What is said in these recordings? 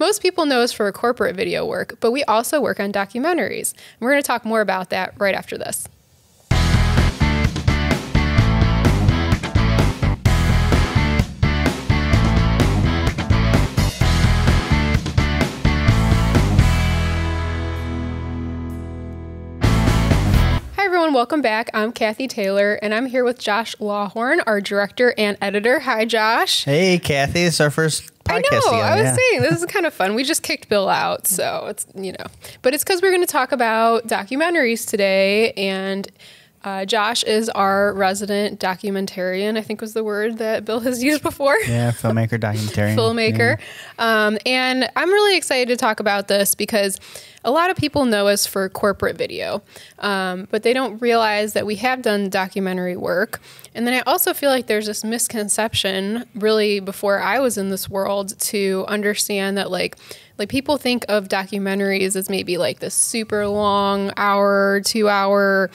Most people know us for corporate video work, but we also work on documentaries. And we're going to talk more about that right after this. Welcome back. I'm Kathie Taylor, and I'm here with Josh Lawhorn, our director and editor. Hi, Josh. Hey, Kathie. It's our first podcast together. I was saying, this is kind of fun. We just kicked Bill out, so it's, But it's because we're going to talk about documentaries today, and Josh is our resident documentarian, I think was the word that Bill has used before. Yeah, filmmaker, documentarian. Filmmaker. Yeah. And I'm really excited to talk about this because a lot of people know us for corporate video, but they don't realize that we have done documentary work. And then I also feel like there's this misconception, really, before I was in this world, to understand that like people think of documentaries as maybe like this super long hour, 2 hour,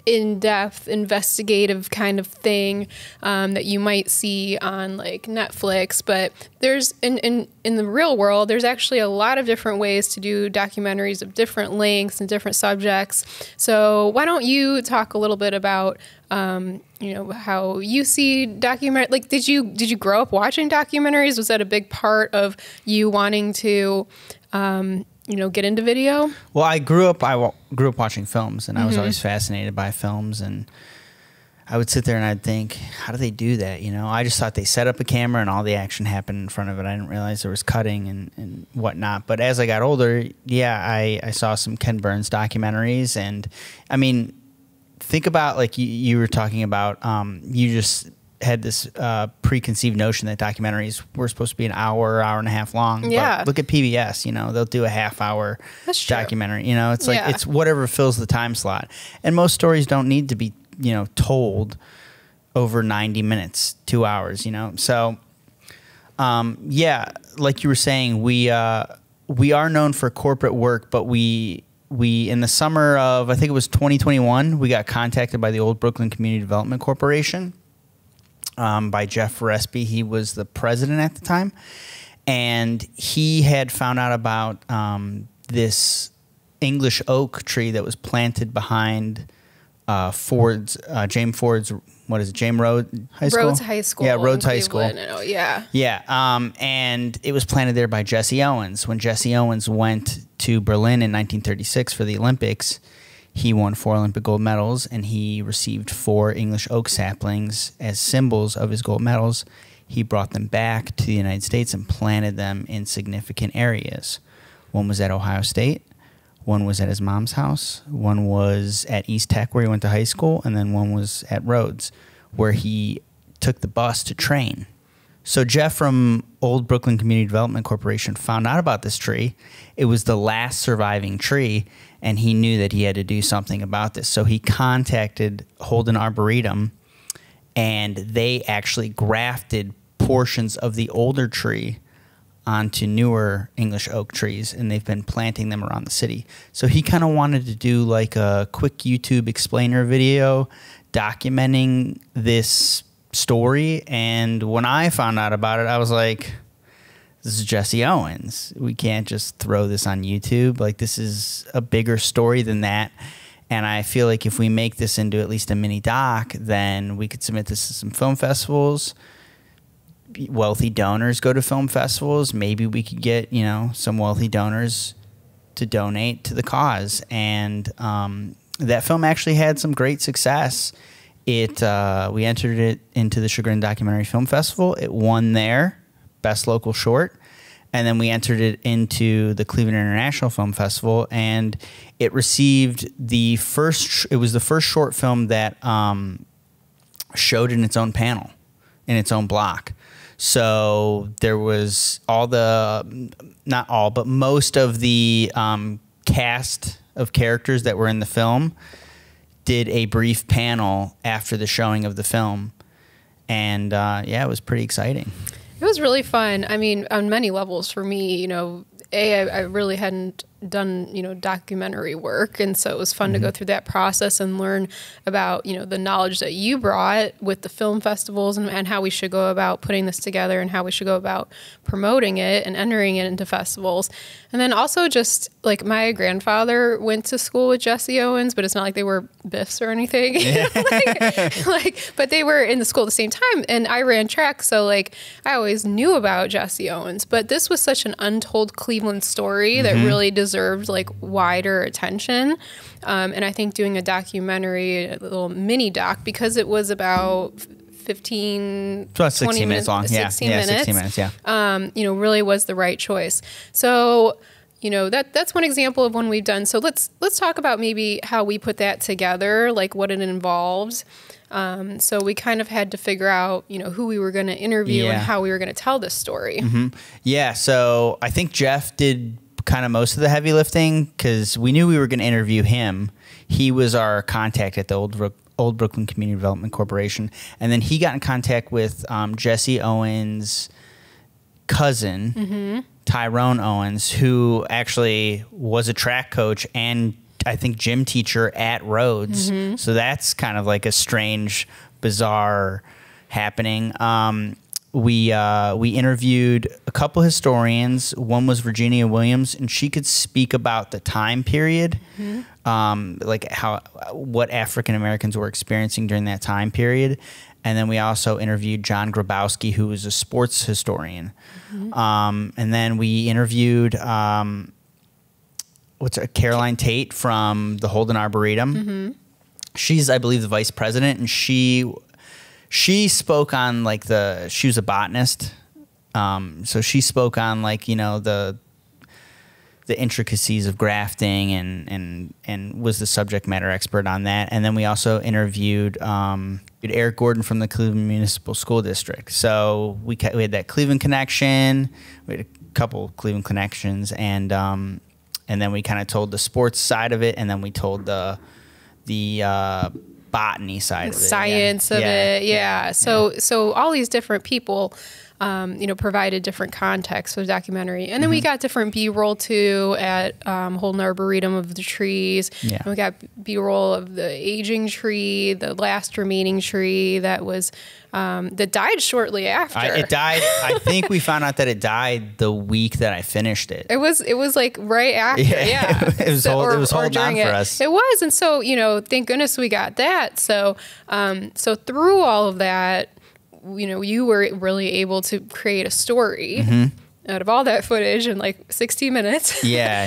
in-depth investigative kind of thing that you might see on like Netflix. But there's in the real world, there's actually a lot of different ways to do documentaries of different lengths and different subjects. So why don't you talk a little bit about how you see documentary? Like, did you grow up watching documentaries? Was that a big part of you wanting to, get into video? Well, I grew up watching films, and I was always fascinated by films, and I would sit there and I'd think, how do they do that? I just thought they set up a camera and all the action happened in front of it. I didn't realize there was cutting and whatnot. But as I got older, I saw some Ken Burns documentaries, and I mean, think about, like you were talking about, you just had this preconceived notion that documentaries were supposed to be an hour and a half long. Yeah. But look at PBS, they'll do a half-hour documentary. It's like, it's whatever fills the time slot. And most stories don't need to be, told over 90 minutes, 2 hours, So, like you were saying, we are known for corporate work, but we in the summer of, I think it was 2021, we got contacted by the Old Brooklyn Community Development Corporation, by Jeff Resby. He was the president at the time, and he had found out about this English oak tree that was planted behind James Ford's, James Road High School? Rhodes High School. Yeah, Rhodes High School. Yeah. Yeah, and it was planted there by Jesse Owens. When Jesse Owens went to Berlin in 1936 for the Olympics, he won 4 Olympic gold medals, and he received 4 English oak saplings as symbols of his gold medals. He brought them back to the United States and planted them in significant areas. One was at Ohio State. One was at his mom's house. One was at East Tech, where he went to high school. And then one was at Rhodes, where he took the bus to train. So Jeff from Old Brooklyn Community Development Corporation found out about this tree. It was the last surviving tree, and he knew that he had to do something about this. So he contacted Holden Arboretum, and they actually grafted portions of the older tree onto newer English oak trees, and they've been planting them around the city. So he kind of wanted to do like a quick YouTube explainer video documenting this story. And when I found out about it, I was like, this is Jesse Owens. We can't just throw this on YouTube. Like, this is a bigger story than that. And I feel like if we make this into at least a mini doc, then we could submit this to some film festivals. Wealthy donors go to film festivals. Maybe we could get, some wealthy donors to donate to the cause. And that film actually had some great success. We entered it into the Chagrin Documentary Film Festival. It won there, Best Local Short. And then we entered it into the Cleveland International Film Festival, and it received the first short film that showed in its own panel, in its own block. So there was not all, but most of the cast of characters that were in the film did a brief panel after the showing of the film. And it was pretty exciting. It was really fun. I mean, on many levels for me, I really hadn't done, documentary work. And so it was fun to go through that process and learn about, the knowledge that you brought with the film festivals and how we should go about putting this together and how we should go about promoting it and entering it into festivals. And then also just like my grandfather went to school with Jesse Owens, but it's not like they were Biffs or anything. Yeah. But they were in the school at the same time. And I ran track. So like I always knew about Jesse Owens, but this was such an untold Cleveland story that really deserved like wider attention. And I think doing a documentary, a little mini doc, because it was about 15, 16 minutes long. 16 minutes. 16 minutes, yeah. Really was the right choice. So, that's one example of one we've done. So let's talk about maybe how we put that together, like what it involves. So we kind of had to figure out, who we were going to interview and how we were going to tell this story. Yeah. So I think Jeff did kind of most of the heavy lifting because we knew we were going to interview him. He was our contact at the Old Brooklyn Community Development Corporation. And then he got in contact with Jesse Owens' cousin, Tyrone Owens, who actually was a track coach and I think gym teacher at Rhodes. So that's kind of like a strange, bizarre happening. We interviewed a couple historians. One was Virginia Williams, and she could speak about the time period, like what African Americans were experiencing during that time period. And then we also interviewed John Grabowski, who was a sports historian. And then we interviewed Caroline Tate from the Holden Arboretum. She's, I believe, the vice president, and she spoke on like she was a botanist. So she spoke on like, the intricacies of grafting and was the subject matter expert on that. And then we also interviewed Eric Gordon from the Cleveland Municipal School District. So we had that Cleveland connection. We had a couple Cleveland connections, and then we kind of told the sports side of it, and then we told the botany side of it. Science of it, yeah. So all these different people, provided different context for the documentary. And then we got different B-roll too at Holden Arboretum of the trees. Yeah. And we got B-roll of the aging tree, the last remaining tree that was that died shortly after. It died. I think we found out that it died the week that I finished it. It was like right after. Yeah. It was holding on for us. It was. And so, thank goodness we got that. So through all of that, you were really able to create a story out of all that footage in like 60 minutes. Yeah.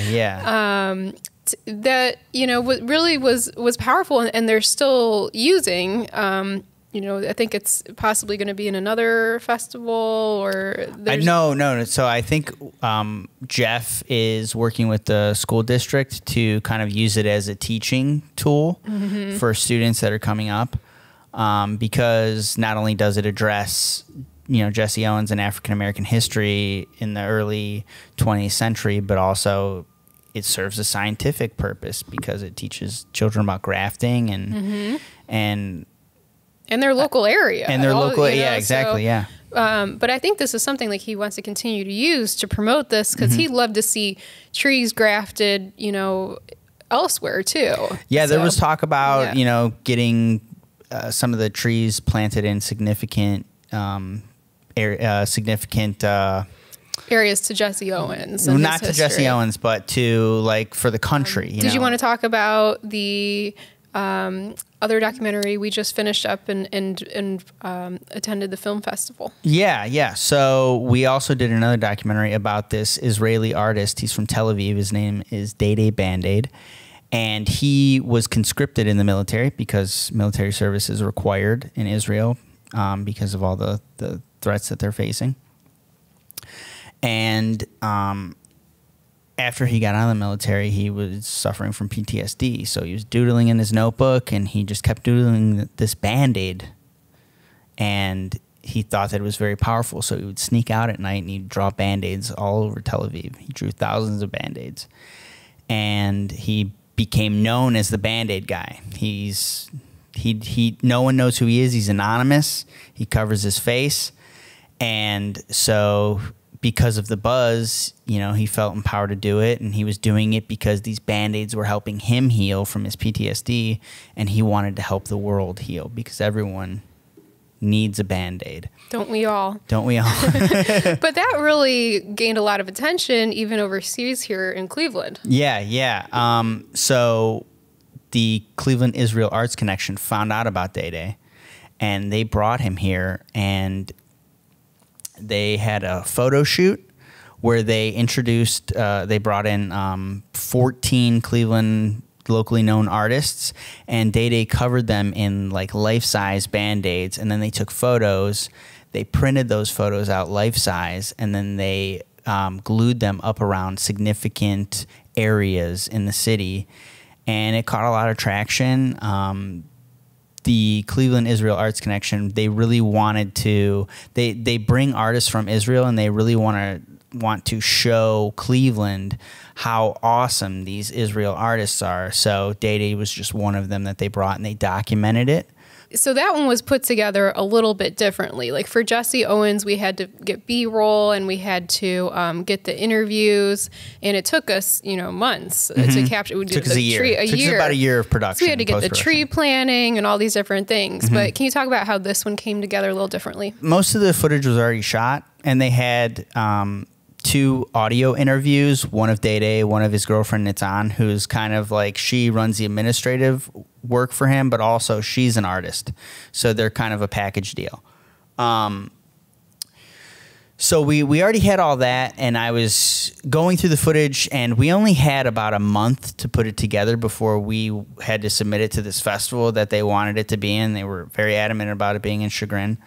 That, really was powerful, and they're still using, I think it's possibly going to be in another festival or no. So I think Jeff is working with the school district to kind of use it as a teaching tool for students that are coming up. Because not only does it address, Jesse Owens and African American history in the early 20th century, but also it serves a scientific purpose because it teaches children about grafting and their local area. And their local, exactly, yeah. But I think this is something like he wants to continue to use to promote this because he'd love to see trees grafted, elsewhere too. Yeah, there was talk about, getting some of the trees planted in significant areas to Jesse Owens. Not to Jesse Owens, but to like for the country. Did you want to talk about the other documentary we just finished up and attended the film festival? Yeah. So we also did another documentary about this Israeli artist. He's from Tel Aviv. His name is Day Band-Aid. And he was conscripted in the military because military service is required in Israel because of all the threats that they're facing. And after he got out of the military, he was suffering from PTSD. So he was doodling in his notebook, and he just kept doodling this Band-Aid. And he thought that it was very powerful. So he would sneak out at night, and he'd draw Band-Aids all over Tel Aviv. He drew thousands of Band-Aids. And he became known as the Band-Aid guy. No one knows who he is. He's anonymous. He covers his face. And so because of the buzz, you know, he felt empowered to do it, and he was doing it because these Band-Aids were helping him heal from his PTSD, and he wanted to help the world heal because everyone needs a Band-Aid. Don't we all? Don't we all? But that really gained a lot of attention even overseas here in Cleveland. Yeah, yeah. So the Cleveland Israel Arts Connection found out about Day Day, and they brought him here, and they had a photo shoot where they introduced, they brought in 14 Cleveland locally known artists, and Day Day covered them in like life-size Band-Aids, and then they took photos. They printed those photos out life-size, and then they glued them up around significant areas in the city, and it caught a lot of traction. The Cleveland Israel Arts Connection, they really wanted to, they bring artists from Israel, and they really want to show Cleveland how awesome these Israel artists are. So Day Day was just one of them that they brought, and they documented it. So that one was put together a little bit differently. Like for Jesse Owens, we had to get B-roll, and we had to get the interviews, and it took us, you know, months to capture. We took us a year. It took us about a year of production. So we had to get the tree planning and all these different things. But can you talk about how this one came together a little differently? Most of the footage was already shot, and they had 2 audio interviews, one of Day Day, one of his girlfriend Nitzan, who's kind of like, she runs the administrative work for him, but also she's an artist. So they're kind of a package deal. So we already had all that, and I was going through the footage, and we only had about a month to put it together before we had to submit it to this festival that they wanted it to be in. They were very adamant about it being in Chagrin.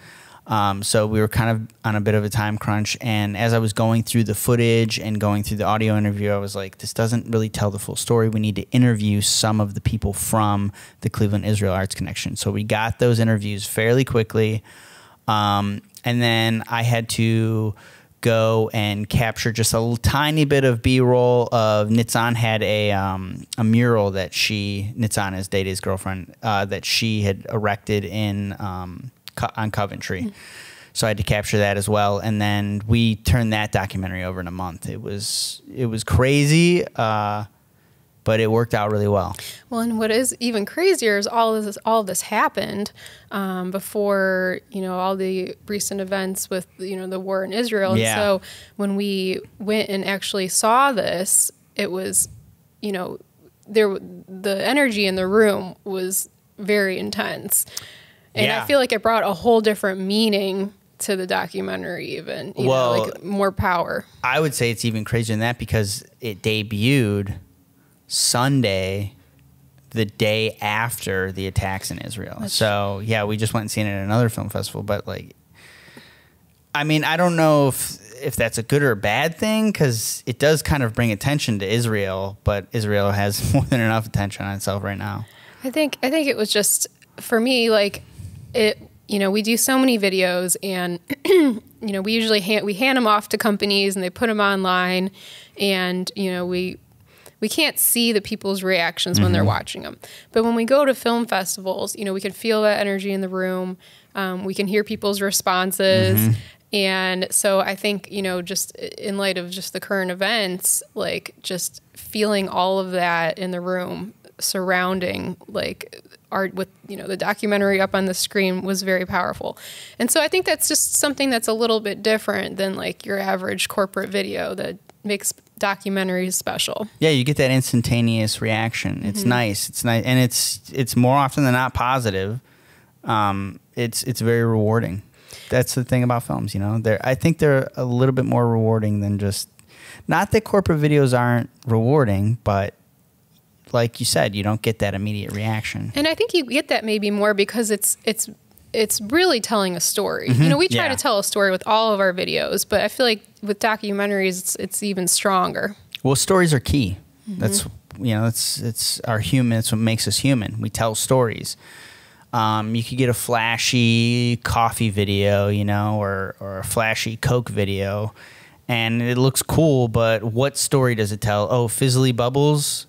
So we were kind of on a bit of a time crunch, and as I was going through the footage and going through the audio interview, I was like, this doesn't really tell the full story. We need to interview some of the people from the Cleveland Israel Arts Connection. So we got those interviews fairly quickly, and then I had to go and capture just a tiny bit of B-roll of Nitzan had a mural that Nitzan is Day Day's girlfriend, that she had erected in on Coventry. So I had to capture that as well, and then we turned that documentary over in a month. It was crazy, but it worked out really well. Well, and what is even crazier is all of this happened before, you know, all the recent events with, you know, the war in Israel. Yeah. And so when we went and actually saw this, it was, you know, the energy in the room was very intense. And yeah. I feel like it brought a whole different meaning to the documentary, even, you know, like more power. I would say it's even crazier than that because it debuted Sunday, the day after the attacks in Israel. So yeah, we just went and seen it at another film festival. But like, I mean, I don't know if that's a good or a bad thing, because it does kind of bring attention to Israel, but Israel has more than enough attention on itself right now. I think it was just, for me, like, it, you know, we do so many videos, and you know, we usually hand them off to companies, and they put them online, and you know, we can't see the people's reactions when they're watching them. But when we go to film festivals, you know, we can feel that energy in the room. We can hear people's responses. And so I think, you know, just in light of just the current events, like just feeling all of that in the room surrounding like art with, you know, the documentary up on the screen was very powerful. And so I think that's just something that's a little bit different than like your average corporate video that makes documentaries special. Yeah, you get that instantaneous reaction. It's nice. It's nice, and it's more often than not positive. It's very rewarding. That's the thing about films, you know. I think they're a little bit more rewarding than just, not that corporate videos aren't rewarding, but like you said, you don't get that immediate reaction. And I think you get that maybe more because it's really telling a story. You know, we try to tell a story with all of our videos, but I feel like with documentaries, it's even stronger. Well, stories are key. That's, you know, it's our human. It's what makes us human. We tell stories. You could get a flashy coffee video, you know, or a flashy Coke video, and it looks cool, but what story does it tell? Oh, fizzly bubbles.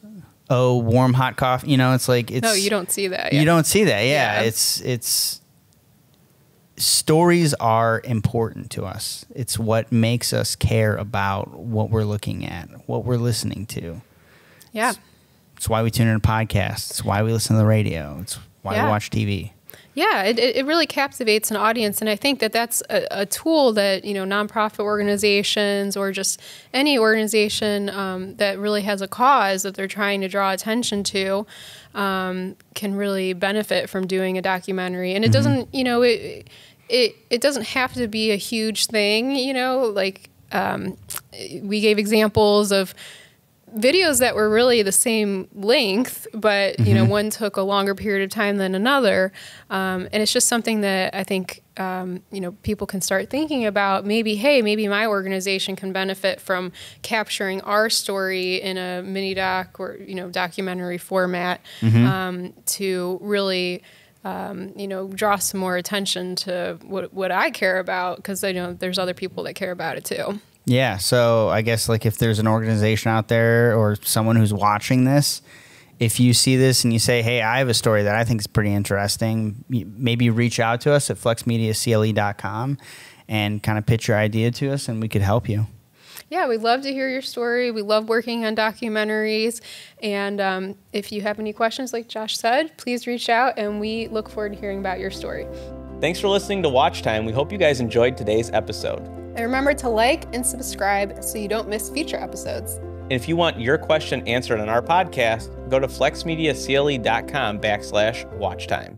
Oh, warm hot coffee. You know, it's like, it's, no, you don't see that. You don't see that. Yeah. It's stories are important to us. It's what makes us care about what we're looking at, what we're listening to. Yeah. It's why we tune in to podcasts. It's why we listen to the radio. It's why we watch TV. Yeah, it really captivates an audience, and I think that that's a tool that, you know, nonprofit organizations or just any organization that really has a cause that they're trying to draw attention to can really benefit from doing a documentary. And it doesn't, you know, it doesn't have to be a huge thing, you know, like we gave examples of videos that were really the same length, but, you know, one took a longer period of time than another. And it's just something that I think, you know, people can start thinking about. Maybe, hey, maybe my organization can benefit from capturing our story in a mini doc or, you know, documentary format to really, you know, draw some more attention to what I care about, because I know there's other people that care about it too. Yeah, so I guess like if there's an organization out there or someone who's watching this, if you see this and you say, hey, I have a story that I think is pretty interesting, maybe reach out to us at flexmediacle.com and kind of pitch your idea to us and we could help you. Yeah, we'd love to hear your story. We love working on documentaries. And if you have any questions, like Josh said, please reach out, and we look forward to hearing about your story. Thanks for listening to Watch Time. We hope you guys enjoyed today's episode. And remember to like and subscribe so you don't miss future episodes. And if you want your question answered on our podcast, go to flexmediacle.com/watchtime.